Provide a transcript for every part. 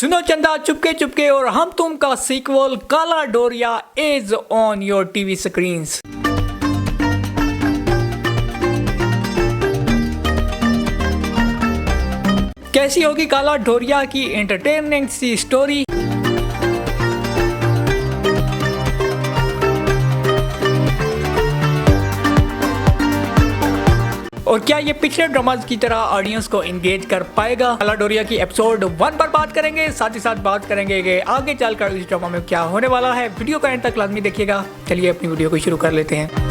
सुनो चंदा चुपके चुपके और हम तुम का सीक्वल काला डोरिया is on your TV screens. कैसी होगी काला डोरिया की एंटरटेनमेंट सी स्टोरी। और क्या ये पिछले ड्रामाज की तरह ऑडियंस को एंगेज कर पाएगा। काला डोरिया की एपिसोड 1 पर बात करेंगे, साथ ही साथ बात करेंगे कि आगे चलकर इस ड्रामा में क्या होने वाला है। वीडियो का एंड तक लाजमी देखिएगा। चलिए अपनी वीडियो को शुरू कर लेते हैं।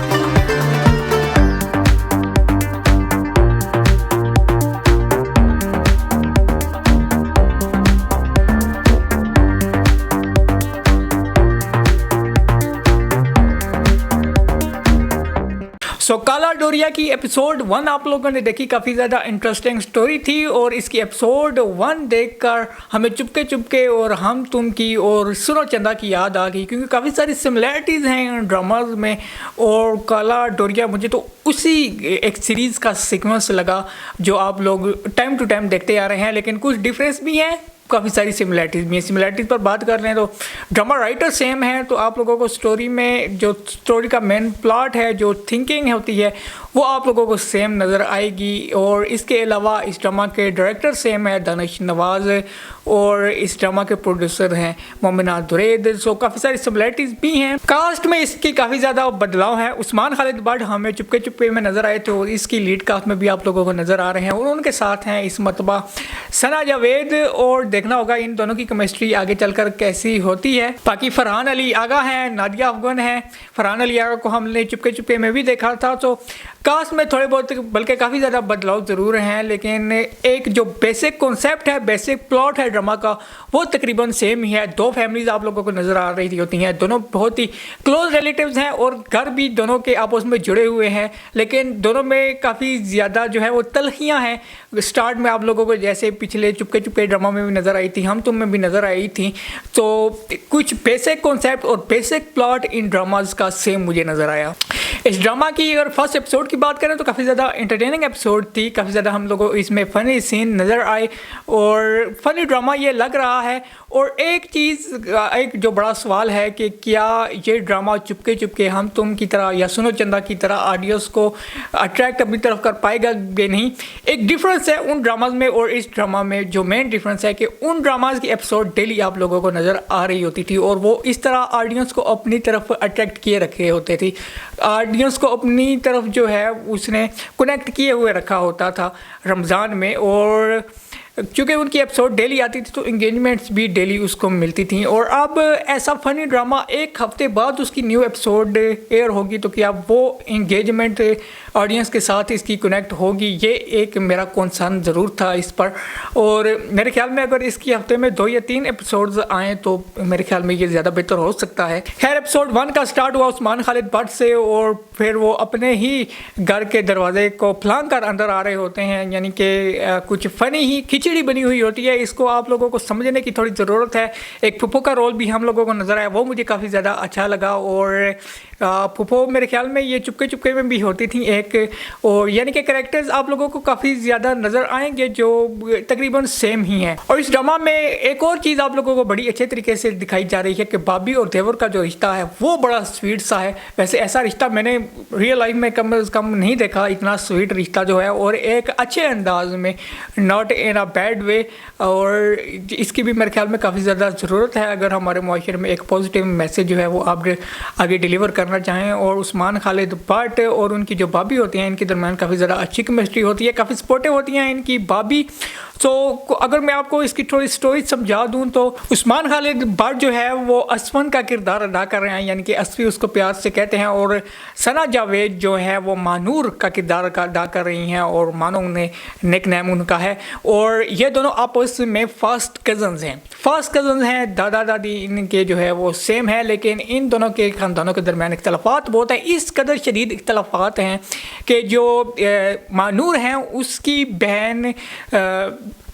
काला डोरिया की एपिसोड 1 आप लोगों ने देखी, काफ़ी ज़्यादा इंटरेस्टिंग स्टोरी थी और इसकी एपिसोड 1 देखकर हमें चुपके चुपके और हम तुम की और सुनो चंदा की याद आ गई, क्योंकि काफ़ी सारी सिमिलैरिटीज़ हैं ड्रामाज में। और काला डोरिया मुझे तो उसी एक सीरीज़ का सीक्वेंस लगा जो आप लोग टाइम टू टाइम देखते आ रहे हैं, लेकिन कुछ डिफरेंस भी हैं, काफ़ी सारी सिमिलैरिटीज़ भी हैं। सिमिलैरिटीज़ पर बात कर लें तो ड्रामा राइटर सेम है, तो आप लोगों को स्टोरी में जो स्टोरी का मेन प्लॉट है, जो थिंकिंग होती है, वो आप लोगों को सेम नज़र आएगी। और इसके अलावा इस ड्रामा के डायरेक्टर सेम है, दानिश नवाज़, और इस ड्रामा के प्रोड्यूसर हैं मोमिना दुरैद। सो काफ़ी सारी सिमिलैरिटीज़ भी हैं। कास्ट में इसकी काफ़ी ज़्यादा बदलाव है। उस्मान खालिद बट हमें चुपके चुपके में नज़र आए थे और इसकी लीड कास्ट में भी आप लोगों को नज़र आ रहे हैं, और उनके साथ हैं इस मरतबा सना जावेद। और देखना होगा इन दोनों की केमिस्ट्री आगे चलकर कैसी होती है। बाकी फरहान अली आगा हैं, नादिया अफगान है। फरहान अली आगा को हमने चुपके चुपके में भी देखा था। तो कास्ट में थोड़े बहुत बल्कि काफ़ी ज़्यादा बदलाव ज़रूर हैं, लेकिन एक जो बेसिक कॉन्सेप्ट है, बेसिक प्लॉट है ड्रामा का, वो तकरीबन सेम ही है। दो फैमिलीज़ आप लोगों को नज़र आ रही होती हैं, दोनों बहुत ही क्लोज रिलेटिव्स हैं और घर भी दोनों के आपस में जुड़े हुए हैं, लेकिन दोनों में काफ़ी ज़्यादा जो है वो तलखियाँ हैं। स्टार्ट में आप लोगों को जैसे पिछले चुपके चुपके ड्रामा में भी नज़र आई थी, हम तुम में भी नज़र आई थी, तो कुछ बेसिक कॉन्सेप्ट और बेसिक प्लॉट इन ड्रामाज का सेम मुझे नज़र आया। इस ड्रामा की अगर फर्स्ट एपिसोड की बात करें तो काफ़ी ज़्यादा एंटरटेनिंग एपिसोड थी। काफ़ी ज़्यादा हम लोगों को इसमें फ़नी सीन नज़र आए और फ़नी ड्रामा ये लग रहा है। और एक चीज़, एक जो बड़ा सवाल है कि क्या ये ड्रामा चुपके चुपके हम तुम की तरह या सुनो चंदा की तरह ऑडियंस को अट्रैक्ट अपनी तरफ कर पाएगा कि नहीं। एक डिफरेंस है उन ड्रामाज में और इस ड्रामा में। जो मेन डिफरेंस है कि उन ड्रामाज की एपिसोड डेली आप लोगों को नज़र आ रही होती थी और वो इस तरह ऑडियंस को अपनी तरफ अट्रैक्ट किए रखे होते थे, ऑडियंस को अपनी तरफ जो है उसने कनेक्ट किए हुए रखा होता था रमज़ान में। और चूँकि उनकी एपिसोड डेली आती थी तो इंगेजमेंट्स भी डेली उसको मिलती थी। और अब ऐसा फ़नी ड्रामा एक हफ्ते बाद उसकी न्यू एपिसोड एयर होगी, तो क्या वो इंगेजमेंट ऑडियंस के साथ इसकी कनेक्ट होगी, ये एक मेरा कंसर्न ज़रूर था इस पर। और मेरे ख्याल में अगर इसकी हफ्ते में 2 या 3 एपिसोड्स आएँ तो मेरे ख्याल में ये ज़्यादा बेहतर हो सकता है। खैर, एपिसोड 1 का स्टार्ट हुआ उस्मान खालिद बट से, और फिर वो अपने ही घर के दरवाजे को फलांग कर अंदर आ रहे होते हैं, यानी कि कुछ फ़नी ही खिचड़ी बनी हुई होती है। इसको आप लोगों को समझने की थोड़ी ज़रूरत है। एक फुफो का रोल भी हम लोगों को नज़र आया, वो मुझे काफ़ी ज़्यादा अच्छा लगा। और फुफो मेरे ख्याल में ये चुपके चुपके में भी होती थी एक, और यानी कि कैरेक्टर्स आप लोगों को काफ़ी ज़्यादा नज़र आएंगे जो तकरीबन सेम ही हैं। और इस ड्रामा में एक और चीज़ आप लोगों को बड़ी अच्छे तरीके से दिखाई जा रही है कि भाभी और देवर का जो रिश्ता है वो बड़ा स्वीट सा है। वैसे ऐसा रिश्ता मैंने रियल लाइफ में कम से कम नहीं देखा, इतना स्वीट रिश्ता जो है, और एक अच्छे अंदाज में, not in a bad way. और इसकी भी मेरे ख्याल में काफ़ी ज़्यादा ज़रूरत है अगर हमारे माशरे में एक पॉजिटिव मैसेज जो है वो आप आगे डिलीवर करना चाहें। और उस्मान खालिद बट और उनकी जो भाभी होती हैं, इनके दरमियान काफ़ी ज़्यादा अच्छी केमिस्ट्री होती है, काफ़ी सपोर्टिव होती हैं इनकी भाभी। तो अगर मैं आपको इसकी थोड़ी स्टोरी समझा दूं तो उस्मान खालिद बट जो है वो असफन का किरदार अदा कर रहे हैं, यानी कि असफी उसको प्यार से कहते हैं, और सना जावेद जो है वो मानूर का किरदार अदा कर रही हैं, और मानो ने निक नेम उनका है। और ये दोनों आपस में फर्स्ट कज़न्स हैं, दादा दादी इनके जो है वो सेम है, लेकिन इन दोनों के ख़ानदानों के दरमियान इख्तलाफात बहुत है। इस कदर शदीद इख्तलाफात हैं कि जो मानूर हैं उसकी बहन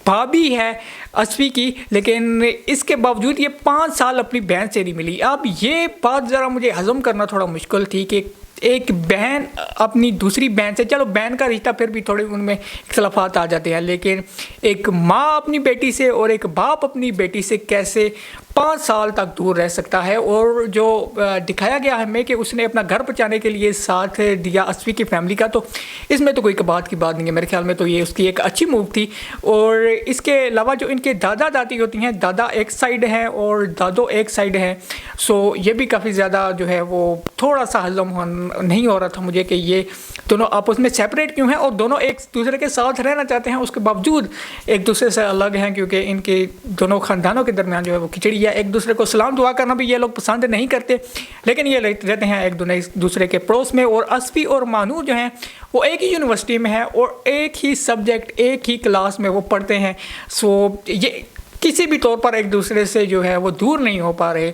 भाभी है असफी की, लेकिन इसके बावजूद ये 5 साल अपनी बहन से नहीं मिली। अब ये बात ज़रा मुझे हज़म करना थोड़ा मुश्किल थी कि एक बहन अपनी दूसरी बहन से, चलो बहन का रिश्ता फिर भी थोड़े उनमें इख्तलाफात आ जाते हैं, लेकिन एक माँ अपनी बेटी से और एक बाप अपनी बेटी से कैसे 5 साल तक दूर रह सकता है। और जो दिखाया गया हमें कि उसने अपना घर बचाने के लिए साथ दिया अस्वी की फैमिली का, तो इसमें तो कोई बात की बात नहीं है। मेरे ख्याल में तो ये उसकी एक अच्छी मूव थी। और इसके अलावा जो इनके दादा दादी होती हैं, दादा एक साइड हैं और दादो एक साइड हैं, सो ये भी काफ़ी ज़्यादा जो है वो थोड़ा सा हजम नहीं हो रहा था मुझे कि ये दोनों आपस में सेपरेट क्यों हैं और दोनों एक दूसरे के साथ रहना चाहते हैं, उसके बावजूद एक दूसरे से अलग हैं, क्योंकि इनके दोनों ख़ानदानों के दरमियान जो है वो खिचड़ी या एक दूसरे को सलाम दुआ करना भी ये लोग पसंद नहीं करते, लेकिन ये रहते हैं एक दूसरे के पड़ोस में। और अस्वी और मानूर जो हैं वो एक ही यूनिवर्सिटी में है और एक ही सब्जेक्ट एक ही क्लास में वो पढ़ते हैं। सो ये किसी भी तौर पर एक दूसरे से जो है वो दूर नहीं हो पा रहे,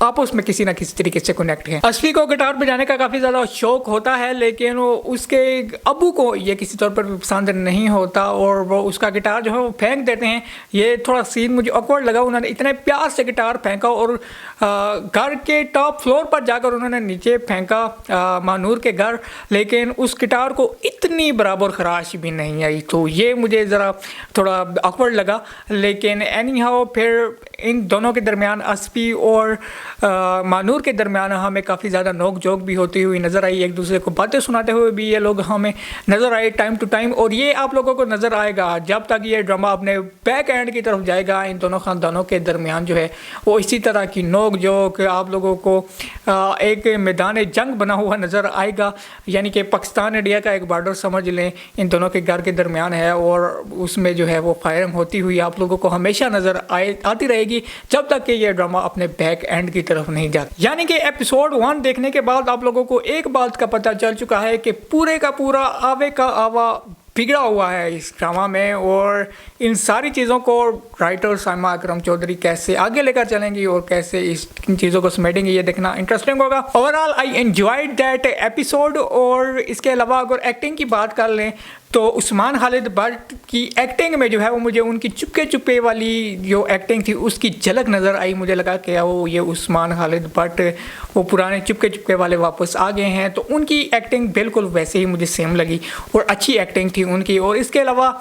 आपस में किसी ना किसी तरीके से कनेक्ट है। अस्वी को गिटार बजाने का काफ़ी ज़्यादा शौक होता है, लेकिन वो उसके अबू को ये किसी तौर पर पसंद नहीं होता और वो उसका गिटार जो है वो फेंक देते हैं। ये थोड़ा सीन मुझे ऑकवर्ड लगा, उन्होंने इतने प्यार से गिटार फेंका और घर के टॉप फ्लोर पर जाकर उन्होंने नीचे फेंका मानूर के घर, लेकिन उस गिटार को इतनी बराबर खराश भी नहीं आई, तो ये मुझे ज़रा थोड़ा ऑकवर्ड लगा। लेकिन एनी हाउ फिर इन दोनों के दरमियान, अस्वी और मानूर के दरमियान हमें काफ़ी ज़्यादा नोक झोंक भी होती हुई नज़र आई, एक दूसरे को बातें सुनाते हुए भी ये लोग हमें नज़र आए टाइम टू टाइम। और ये आप लोगों को नज़र आएगा जब तक ये ड्रामा अपने बैक एंड की तरफ जाएगा, इन दोनों ख़ानदानों के दरमियान जो है वो इसी तरह की नोक झोंक आप लोगों को एक मैदान जंग बना हुआ नज़र आएगा, यानी कि पाकिस्तान इंडिया का एक बॉर्डर समझ लें, इन दोनों के घर के दरमियान है और उसमें जो है वो फायरिंग होती हुई आप लोगों को हमेशा नज़र आती रहेगी जब तक कि ये ड्रामा अपने बैक एंड की तरफ नहीं जाता। यानी कि एपिसोड 1 देखने के बाद आप लोगों को एक बात का पता चल चुका है कि पूरे का पूरा आवे का आवा बिगड़ा हुआ है इस ड्रामा में, और इन सारी चीज़ों को राइटर साइमा अकरम चौधरी कैसे आगे लेकर चलेंगी और कैसे इन चीज़ों को समेटेंगे, ये देखना इंटरेस्टिंग होगा। Overall I enjoyed that episode. और इसके अलावा अगर एक्टिंग की बात कर लें तो उस्मान खालिद भट्ट की एक्टिंग में जो है वो मुझे उनकी चुपके चुपके वाली जो एक्टिंग थी उसकी झलक नज़र आई। मुझे लगा कि वो ये उस्मान खालिद भट्ट वो पुराने चुपके चुपके वाले वापस आ गए हैं, तो उनकी एक्टिंग बिल्कुल वैसे ही मुझे सेम लगी और अच्छी एक्टिंग थी उनकी। और इसके अलावा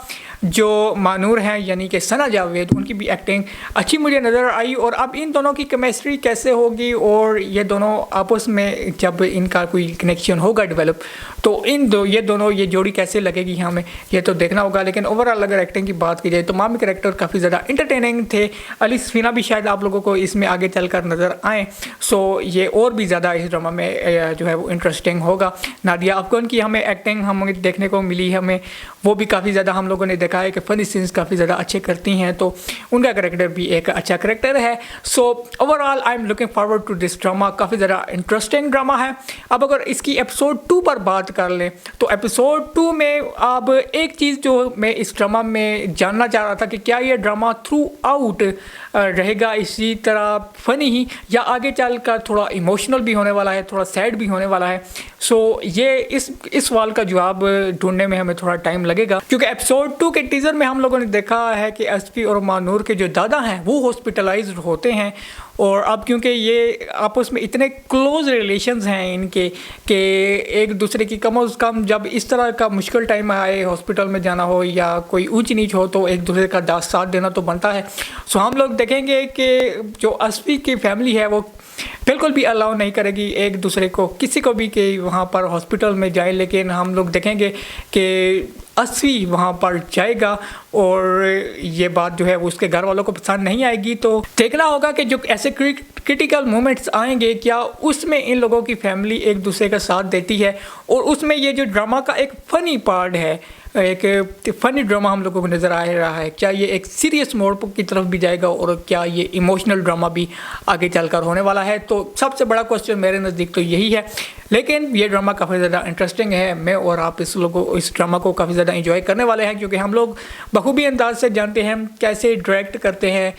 जो मानूर हैं यानी कि सना जावेद, उनकी भी एक्टिंग अच्छी मुझे नज़र आई। और अब इन दोनों की केमिस्ट्री कैसे होगी और ये दोनों आपस में जब इनका कोई कनेक्शन होगा डेवलप, तो ये जोड़ी कैसे लगेगी हमें ये तो देखना होगा। लेकिन ओवरऑल अगर एक्टिंग की बात की जाए तो मामी कैरेक्टर काफ़ी ज़्यादा इंटरटेनिंग थे। अली सफीना भी शायद आप लोगों को इसमें आगे चलकर नज़र आए, सो ये और भी ज़्यादा इस ड्रामा में जो है वो इंटरेस्टिंग होगा। नादिया अफगान की हमें एक्टिंग हमें देखने को मिली, हमें वो भी काफ़ी ज़्यादा हम लोगों ने देखा है कि फनी सीन्स काफ़ी ज़्यादा अच्छे करती हैं, तो उनका कैरेक्टर भी एक अच्छा कैरेक्टर है। So overall I am looking forward to this drama, काफ़ी ज़्यादा इंटरेस्टिंग ड्रामा है। अब अगर इसकी एपिसोड 2 पर बात कर लें तो एपिसोड 2 में अब एक चीज़ जो मैं इस ड्रामा में जानना चाह रहा था कि क्या ये ड्रामा थ्रू आउट रहेगा इसी तरह फनी ही, या आगे चलकर थोड़ा इमोशनल भी होने वाला है, थोड़ा सैड भी होने वाला है। सो ये इस सवाल का जवाब ढूंढने में हमें थोड़ा टाइम लगेगा, क्योंकि एपिसोड 2 के टीज़र में हम लोगों ने देखा है कि अस्वी और मानूर के जो दादा हैं वो हॉस्पिटलाइज्ड होते हैं। और अब क्योंकि ये आपस में इतने क्लोज रिलेशंस हैं इनके कि एक दूसरे की कम अज़ कम जब इस तरह का मुश्किल टाइम आए, हॉस्पिटल में जाना हो या कोई ऊंच नीच हो, तो एक दूसरे का साथ देना तो बनता है। सो हम लोग देखेंगे कि जो अस्वी की फैमिली है वो बिल्कुल भी अलाउ नहीं करेगी एक दूसरे को, किसी को भी कि वहाँ पर हॉस्पिटल में जाए, लेकिन हम लोग देखेंगे कि अस्वी वहाँ पर जाएगा और ये बात जो है वो उसके घर वालों को पसंद नहीं आएगी। तो देखना होगा कि जो ऐसे क्रिटिकल मोमेंट्स आएंगे क्या उसमें इन लोगों की फैमिली एक दूसरे का साथ देती है, और उसमें ये जो ड्रामा का एक फ़नी पार्ट है, एक फ़नी ड्रामा हम लोगों को नज़र आ रहा है, क्या ये एक सीरियस मोड की तरफ भी जाएगा और क्या ये इमोशनल ड्रामा भी आगे चलकर होने वाला है। तो सबसे बड़ा क्वेश्चन मेरे नज़दीक तो यही है। लेकिन ये ड्रामा काफ़ी ज़्यादा इंटरेस्टिंग है, मैं और आप इस ड्रामा को काफ़ी ज़्यादा इंजॉय करने वाले हैं, क्योंकि हम लोग बखूबी अंदाज से जानते हैं कैसे डायरेक्ट करते हैं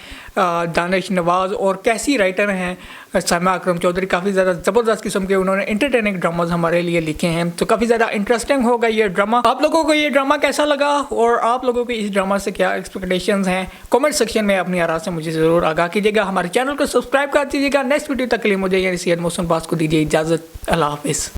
दानिश नवाज़ और कैसी राइटर हैं साइमा अकरम चौधरी। काफ़ी ज़्यादा ज़बरदस्त किस्म के उन्होंने इंटरटेनिंग ड्रामाज हमारे लिए लिखे हैं, तो काफ़ी ज़्यादा इंटरेस्टिंग होगा ये ड्रामा। आप लोगों को ये ड्रामा कैसा लगा और आप लोगों की इस ड्रामा से क्या एक्सपेक्टेशंस हैं, कमेंट सेक्शन में अपनी आरा से मुझे ज़रूर आगाह कीजिएगा। हमारे चैनल को सब्सक्राइब कर दीजिएगा। नेक्स्ट वीडियो तक के लिए मुझे यानी सैयद मोहसिन बास को दीजिए इजाज़त। अल्लाह हाफिज़।